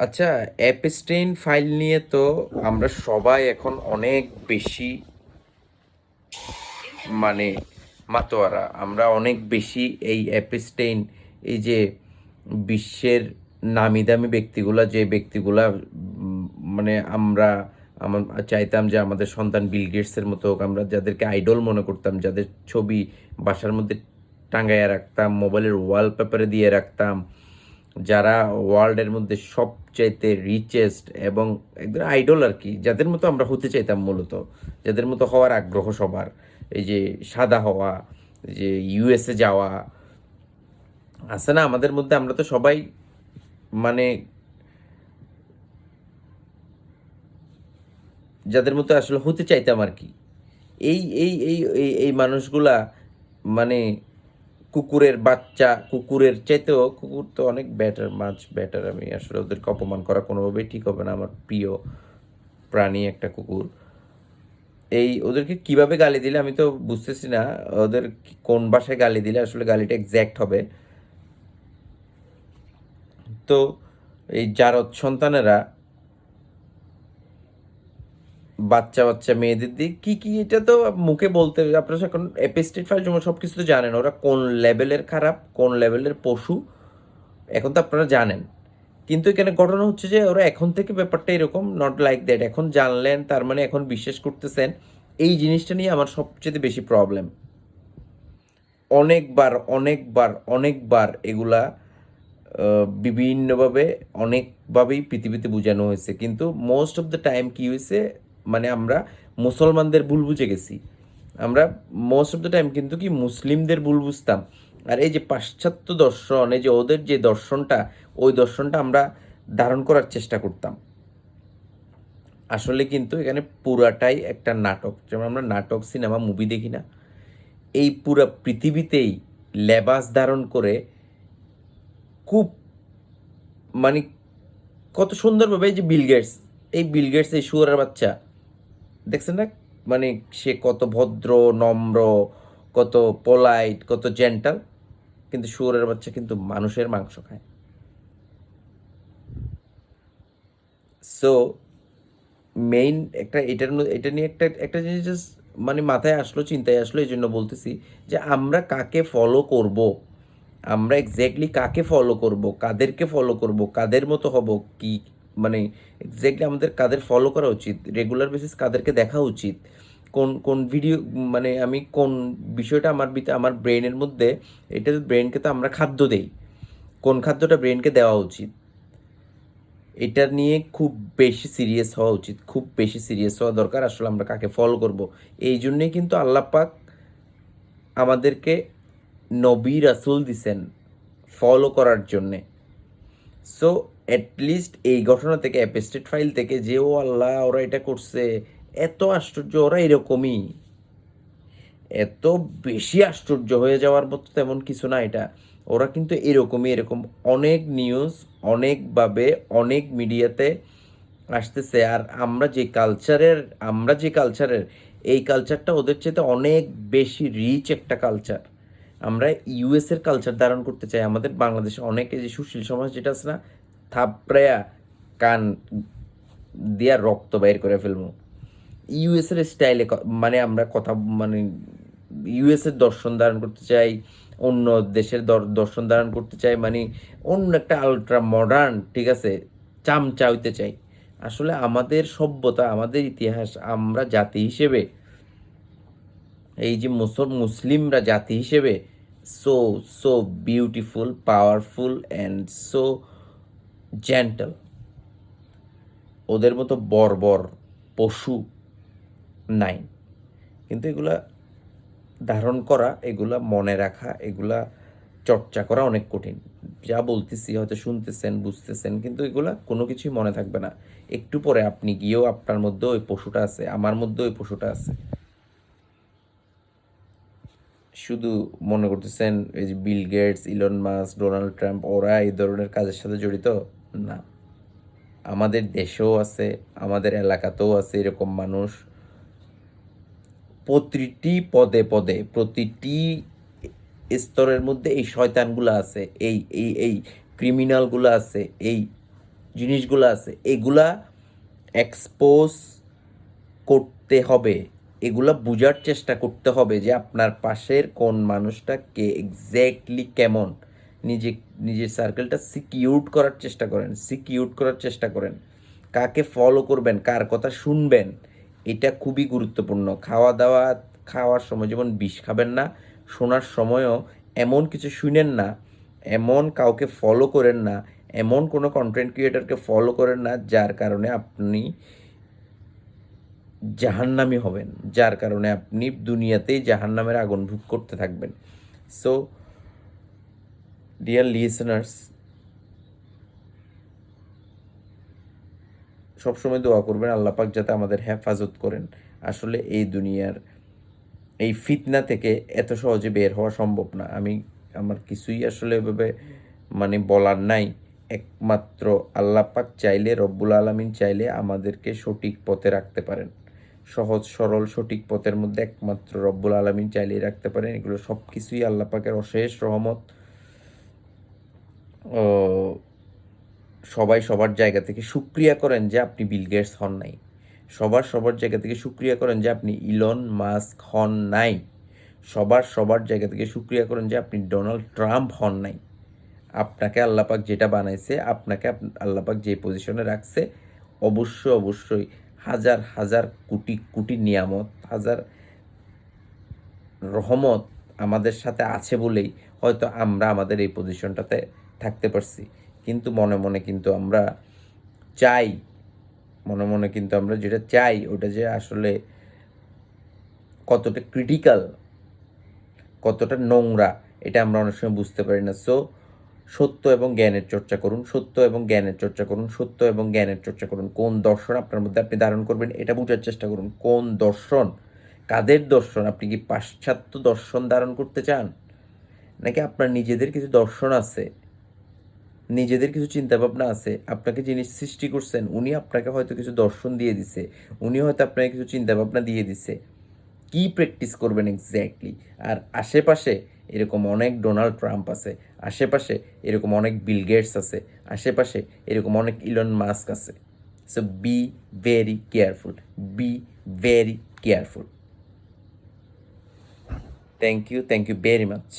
আচ্ছা, Epstein file নিয়ে তো আমরা সবাই এখন অনেক বেশি মানে মাতোয়ারা। আমরা অনেক বেশি এই অ্যাপস্টেইন, এই যে বিশ্বের নামি দামি ব্যক্তিগুলা, যে ব্যক্তিগুলা মানে আমরা আমার চাইতাম যে আমাদের সন্তান বিল গেটসের মতো হোক, আমরা যাদেরকে আইডল মনে করতাম, যাদের ছবি বাসার মধ্যে টাঙ্গাইয়া রাখতাম, মোবাইলের ওয়ালপেপারে দিয়ে রাখতাম, যারা ওয়ার্ল্ডের মধ্যে সবচাইতে রিচেস্ট এবং একদম আইডল আর কি, যাদের মতো আমরা হতে চাইতাম মূলত, যাদের মতো হওয়ার আগ্রহ সবার, এই যে সাদা হওয়া, এই যে ইউএসএ যাওয়া আছে না আমাদের মধ্যে, আমরা তো সবাই মানে যাদের মতো আসলে হতে চাইতাম আর কি। এই মানুষগুলা মানে কুকুরের বাচ্চা, কুকুরের চাইতেও কুকুর তো অনেক বেটার, মাছ বেটার। আমি আসলে ওদেরকে অপমান করা কোনোভাবেই ঠিক হবে না। আমার প্রিয় প্রাণী একটা কুকুর। এই ওদেরকে কিভাবে গালি দিলে আমি তো বুঝতেছি না, ওদের কোন ভাষায় গালি দিলে আসলে গালিটা এক্স্যাক্ট হবে। তো এই জারদ সন্তানেরা বাচ্চা বাচ্চা মেয়েদের দিক কি কি, এটা তো মুখে বলতে আপনারা এখন এপিস্টেট ফাইল জমা সব কিছু তো জানেন, ওরা কোন লেভেলের খারাপ, কোন লেভেলের পশু, এখন তো আপনারা জানেন। কিন্তু এখানে ঘটনা হচ্ছে যে ওরা এখন থেকে ব্যাপারটা এরকম, নট লাইক দ্যাট। এখন জানলেন তার মানে এখন বিশ্বাস করতেছেন। এই জিনিসটা নিয়ে আমার সবচেয়ে বেশি প্রবলেম। অনেকবার অনেকবার অনেকবার এগুলা বিভিন্নভাবে অনেকভাবেই পৃথিবীতে বোঝানো হয়েছে, কিন্তু মোস্ট অফ দ্য টাইম কী হয়েছে, মানে আমরা মুসলমানদের ভুল বুঝে গেছি। আমরা মোস্ট অফ দ্য টাইম কিন্তু কি মুসলিমদের ভুল বুঝতাম। আর এই যে পাশ্চাত্য দর্শন, এই যে ওদের যে দর্শনটা, ওই দর্শনটা আমরা ধারণ করার চেষ্টা করতাম। আসলে কিন্তু এখানে পুরাটাই একটা নাটক। যেমন আমরা নাটক, সিনেমা, মুভি দেখি না, এই পুরা পৃথিবীতেই লেবাস ধারণ করে খুব মানে কত সুন্দরভাবে, এই যে বিল গেটস, এই বিল গেটস, এই শুয়োরের বাচ্চা, দেখছেন না? মানে সে কত ভদ্র, নম্র, কত পোলাইট, কত জেন্টাল, কিন্তু শুয়োরের বাচ্চা কিন্তু মানুষের মাংস খায়। সো মেইন একটা এটা নিয়ে একটা একটা জিনিস just মানে মাথায় আসলো, চিন্তায় আসলো, এই জন্য বলতেছি যে আমরা কাকে ফলো করব, আমরা এক্স্যাক্টলি কাকে ফলো করব, কাদেরকে ফলো করব, কাদের মতো হব, কি মানে এক্স্যাক্টলি আমাদের কাদের ফলো করা উচিত, রেগুলার বেসিস কাদেরকে দেখা উচিত, কোন কোন ভিডিও, মানে আমি কোন বিষয়টা আমার ভিতরে, আমার ব্রেনের মধ্যে, এটা ব্রেনকে তো আমরা খাদ্য দেই, কোন খাদ্যটা ব্রেনকে দেওয়া উচিত, এটা নিয়ে খুব বেশি সিরিয়াস হওয়া উচিত, খুব বেশি সিরিয়াস হওয়া দরকার। আসলে আমরা কাকে ফলো করব, এই জন্যই কিন্তু আল্লাহ পাক আমাদেরকে নবী রাসূল দিছেন ফলো করার জন্যে। সো অ্যাটলিস্ট এই ঘটনা থেকে, অ্যাপস্টেট ফাইল থেকে, যে ও আল্লাহ ওরা এটা করছে, এত আশ্চর্য, ওরা এরকমই, এত বেশি আশ্চর্য হয়ে যাওয়ার মতো তেমন কিছু না এটা। ওরা কিন্তু এরকমই, এরকম অনেক নিউজ, অনেকভাবে, অনেক মিডিয়াতে আসতেছে। আর আমরা যে কালচারের এই কালচারটা ওদের চেয়ে অনেক বেশি রিচ একটা কালচার। আমরা ইউএসের কালচার ধারণ করতে চাই। আমাদের বাংলাদেশে অনেকে যে সুশীল সমাজ যেটা আছে না, থাপড়ায়া কান দিয়া রক্ত বাইর করে ফেলবো ইউএসের স্টাইলে, মানে আমরা কথা মানে ইউএসের দর্শন ধারণ করতে চাই, অন্য দেশের দর্শন ধারণ করতে চাই, মানে অন্য একটা আলট্রা মডার্ন, ঠিক আছে, চামচা হইতে চাই। আসলে আমাদের সভ্যতা, আমাদের ইতিহাস, আমরা জাতি হিসেবে, এই যে মুসলিমরা জাতি হিসেবে so so beautiful, powerful and so gentle. ওদের মতো বর্বর পশু নাই। কিন্তু এগুলা ধারণ করা, এগুলা মনে রাখা, এগুলা চর্চা করা অনেক কঠিন। যা বলতেছি হয়তো শুনতেছেন, বুঝতেছেন, কিন্তু এগুলা কোনো কিছুই মনে থাকবে না। একটু পরে আপনি গিয়েও আপনার মধ্যে ওই পশুটা আছে, আমার মধ্যে ওই পশুটা আছে। শুধু মনে করতেছেন এই যে Bill Gates, Elon Musk, Donald Trump ওরা এই ধরনের কাজের সাথে জড়িত, না। আমাদের দেশেও আছে, আমাদের এলাকাতেও আছে এরকম মানুষ। প্রতিটি পদে পদে, প্রতিটি স্তরের মধ্যে এই শয়তানগুলো আছে, এই ক্রিমিনালগুলো আছে, এই জিনিসগুলো আছে, এগুলা এক্সপোজ করতে হবে, এগুলা বোঝার চেষ্টা করতে হবে যে আপনার পাশের কোন মানুষটা কে এক্স্যাক্টলি কেমন। নিজে নিজের সার্কেলটা সিকিউর করার চেষ্টা করেন। কাকে ফলো করবেন, কার কথা শুনবেন, এটা খুবই গুরুত্বপূর্ণ। খাওয়ার সময় যেমন বিষ খাবেন না, শোনার সময়ও এমন কিছু শুনেন না, এমন কাউকে ফলো করেন না, এমন কোনো কন্টেন্ট ক্রিয়েটরকে ফলো করেন না যার কারণে আপনি জাহান্নামী হবেন, যার কারণে আপনি দুনিয়াতেই জাহান্নামের আগুন ভোগ করতে থাকবেন। সো ডিয়ার লিসেনার্স, সবসময় দোয়া করবেন আল্লাহ পাক যাতে আমাদের হেফাজত করেন। আসলে এই দুনিয়ার এই ফিতনা থেকে এত সহজে বের হওয়া সম্ভব না। আমার কিছুই আসলে এভাবে বলার নাই। একমাত্র আল্লাহ পাক চাইলে, রব্বুল আলামিন চাইলে আমাদেরকে সঠিক পথে রাখতে পারেন। সহজ সরল সঠিক পথের মধ্যে একমাত্র রব্বুল আলামিন চাইলেই রাখতে পারেন। এগুলো সব কিছুই আল্লাহ পাকের অশেষ রহমত। ও সবাই সবার জায়গা থেকে শুকরিয়া করেন যে আপনি বিল গেটস হন নাই। সবার জায়গা থেকে শুকরিয়া করেন যে আপনি ইলন মাস্ক হন নাই। সবার জায়গা থেকে শুকরিয়া করেন যে আপনি ডোনাল্ড ট্রাম্প হন নাই। আপনাকে আল্লাপাক যেটা বানাইছে, আপনাকে আল্লাপাক যে পজিশনে রাখছে, অবশ্যই হাজার হাজার কোটি কোটি নিয়ামত, হাজার রহমত আমাদের সাথে আছে বলেই হয়তো আমরা আমাদের এই পজিশনটাতে থাকতে পারছি। কিন্তু মনে মনে কিন্তু আমরা চাই, যেটা চাই ওটা যে আসলে কতটা ক্রিটিক্যাল, কতটা নোংরা, এটা আমরা অনেক সময় বুঝতে পারি না। সো সত্য এবং জ্ঞানের চর্চা করুন, কোন দর্শন আপনার মধ্যে আপনি ধারণ করবেন এটা বোঝার চেষ্টা করুন। কোন দর্শন, কাদের দর্শন? আপনি কি পাশ্চাত্য দর্শন ধারণ করতে চান, নাকি আপনার নিজেদের কিছু দর্শন আছে, নিজেদের কিছু চিন্তাভাবনা আছে? আপনাকে যিনি সৃষ্টি করছেন উনি আপনাকে হয়তো কিছু দর্শন দিয়ে দিছে, উনি হয়তো আপনাকে কিছু চিন্তাভাবনা দিয়ে দিছে। কি প্র্যাকটিস করবেন এক্স্যাক্টলি? আর আশেপাশে এরকম অনেক ডোনাল্ড ট্রাম্প আছে, আশেপাশে এরকম অনেক বিল গেটস আছে, আশেপাশে এরকম অনেক ইলন মাস্ক আছে। So be very careful, be very careful. Thank you very much.